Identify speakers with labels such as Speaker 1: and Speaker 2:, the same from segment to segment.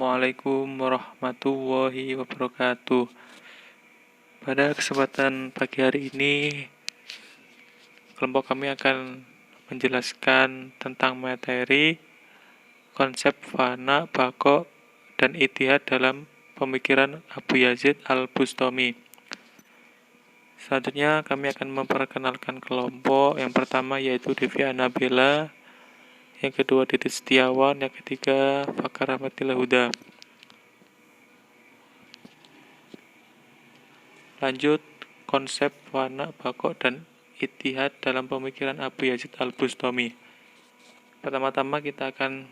Speaker 1: Assalamualaikum warahmatullahi wabarakatuh. Pada kesempatan pagi hari ini, kelompok kami akan menjelaskan tentang materi konsep fana, bako, dan itihad dalam pemikiran Abu Yazid Al-Bustami. Selanjutnya kami akan memperkenalkan kelompok. Yang pertama yaitu Devi Anabela, yang kedua Didit Setiawan, yang ketiga Fakar Rahmatillah Huda. Lanjut, konsep fana, bako, dan itihad dalam pemikiran Abu Yazid Al-Bustami. Pertama-tama kita akan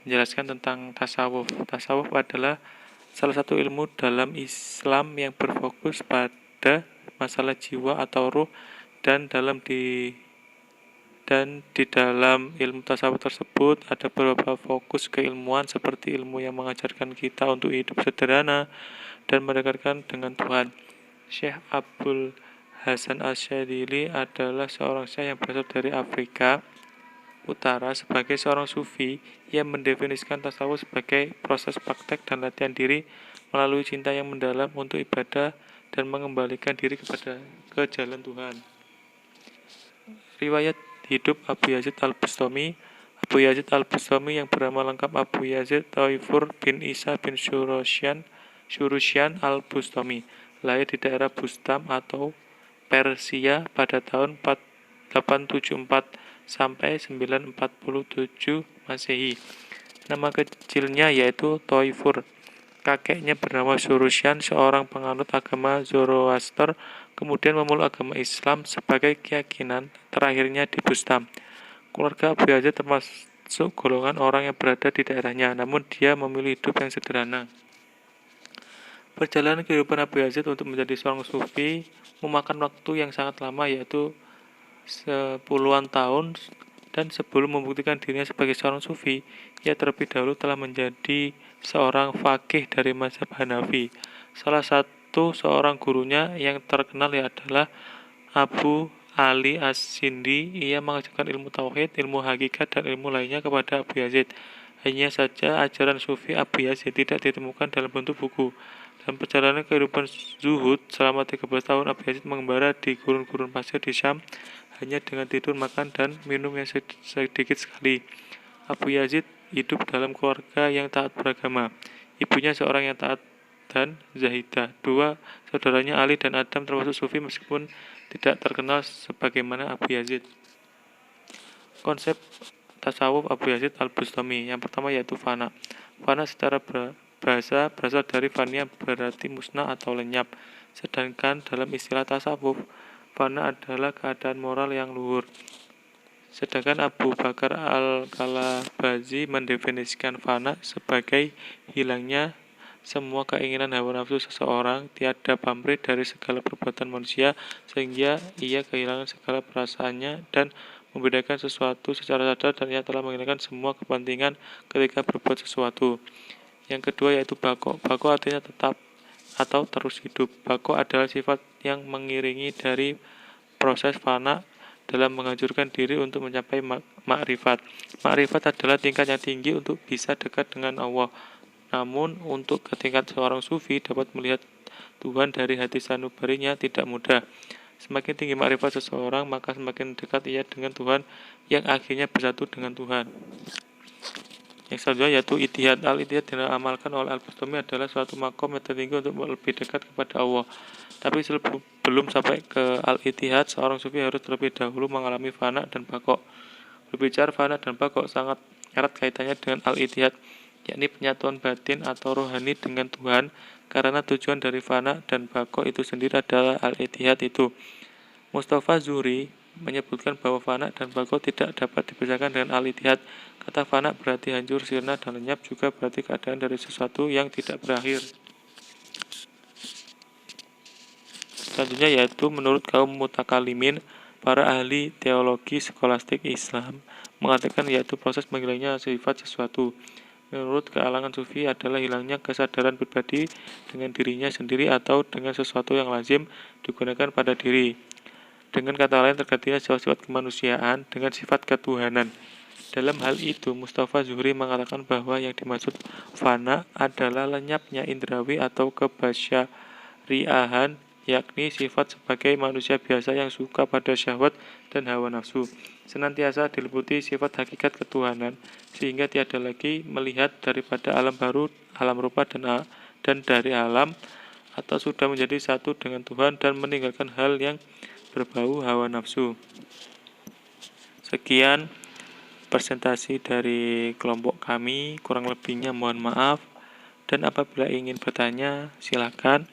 Speaker 1: menjelaskan tentang tasawuf. Tasawuf adalah salah satu ilmu dalam Islam yang berfokus pada masalah jiwa atau ruh, dan di dalam ilmu tasawuf tersebut ada beberapa fokus keilmuan seperti ilmu yang mengajarkan kita untuk hidup sederhana dan mendekatkan dengan Tuhan. Syekh Abdul Hasan Asyadili adalah seorang syekh yang berasal dari Afrika Utara sebagai seorang sufi yang mendefinisikan tasawuf sebagai proses praktek dan latihan diri melalui cinta yang mendalam untuk ibadah dan mengembalikan diri ke jalan Tuhan. Riwayat hidup Abu Yazid Al-Bustami. Abu Yazid Al-Bustami yang bernama lengkap Abu Yazid Taifur bin Isa bin Shurusyan Al-Bustami, lahir di daerah Bustam atau Persia pada tahun 874 sampai 947 Masehi. Nama kecilnya yaitu Taifur. Kakeknya bernama Shurusyan, seorang penganut agama Zoroaster, kemudian memeluk agama Islam sebagai keyakinan terakhirnya di Bustam. Keluarga Abu Yazid termasuk golongan orang yang berada di daerahnya, namun dia memilih hidup yang sederhana. Perjalanan kehidupan Abu Yazid untuk menjadi seorang sufi memakan waktu yang sangat lama, yaitu 10-an tahun, dan sebelum membuktikan dirinya sebagai seorang sufi, ia terlebih dahulu telah menjadi seorang faqih dari mazhab Hanafi. Salah satu seorang gurunya yang terkenal adalah Abu Ali As-Sindi. Ia mengajarkan ilmu tauhid, ilmu hakikat, dan ilmu lainnya kepada Abu Yazid. Hanya saja ajaran sufi Abu Yazid tidak ditemukan dalam bentuk buku. Dalam perjalanan kehidupan zuhud selama 13 tahun, Abu Yazid mengembara di gurun-gurun pasir di Syam hanya dengan tidur, makan, dan minum yang sedikit sekali. Abu Yazid hidup dalam keluarga yang taat beragama. Ibunya seorang yang taat dan zahidah. Dua saudaranya Ali dan Adam termasuk sufi meskipun tidak terkenal sebagaimana Abu Yazid. Konsep tasawuf Abu Yazid Al-Bustami. Yang pertama yaitu fana. Fana secara bahasa berasal dari fania, berarti musnah atau lenyap. Sedangkan dalam istilah tasawuf, fana adalah keadaan moral yang luhur. Sedangkan Abu Bakar Al-Kalabazi mendefinisikan fana sebagai hilangnya semua keinginan hawa nafsu seseorang, tiada pamrih dari segala perbuatan manusia, sehingga ia kehilangan segala perasaannya dan membedakan sesuatu secara sadar, dan ia telah menghilangkan semua kepentingan ketika berbuat sesuatu. Yang kedua yaitu bako. Bako artinya tetap atau terus hidup. Bako adalah sifat yang mengiringi dari proses fana dalam menghancurkan diri untuk mencapai makrifat. Makrifat adalah tingkat yang tinggi untuk bisa dekat dengan Allah. Namun untuk ke tingkat seorang sufi dapat melihat Tuhan dari hati sanubarinya tidak mudah. Semakin tinggi makrifat seseorang, maka semakin dekat ia dengan Tuhan yang akhirnya bersatu dengan Tuhan. Yang selanjutnya yaitu itihad. Al-itihad yang diamalkan oleh Al-Bustami adalah suatu makom yang tertinggi untuk lebih dekat kepada Allah. Tapi sebelum sampai ke al-itihad, seorang sufi harus terlebih dahulu mengalami fana dan bako. Berbicara fana dan bako sangat erat kaitannya dengan al-itihad, yakni penyatuan batin atau rohani dengan Tuhan, karena tujuan dari fana dan bako itu sendiri adalah al-itihad itu. Mustafa Zuhri menyebutkan bahwa fana dan bako tidak dapat dipisahkan dengan al-itihad. Kata fana berarti hancur, sirna, dan lenyap, juga berarti keadaan dari sesuatu yang tidak berakhir. Selanjutnya yaitu menurut kaum mutakalimin, para ahli teologi skolastik Islam mengatakan yaitu proses menghilangnya sifat sesuatu. Menurut kalangan sufi adalah hilangnya kesadaran pribadi dengan dirinya sendiri atau dengan sesuatu yang lazim digunakan pada diri. Dengan kata lain, tergantinya sifat-sifat kemanusiaan dengan sifat ketuhanan. Dalam hal itu, Mustafa Zuhri mengatakan bahwa yang dimaksud fana adalah lenyapnya indrawi atau kebasyariahan, yakni sifat sebagai manusia biasa yang suka pada syahwat dan hawa nafsu, senantiasa diliputi sifat hakikat ketuhanan, sehingga tiada lagi melihat daripada alam baru, alam rupa dan dari alam, atau sudah menjadi satu dengan Tuhan dan meninggalkan hal yang berbau hawa nafsu. Sekian presentasi dari kelompok kami, kurang lebihnya mohon maaf, dan apabila ingin bertanya silakan.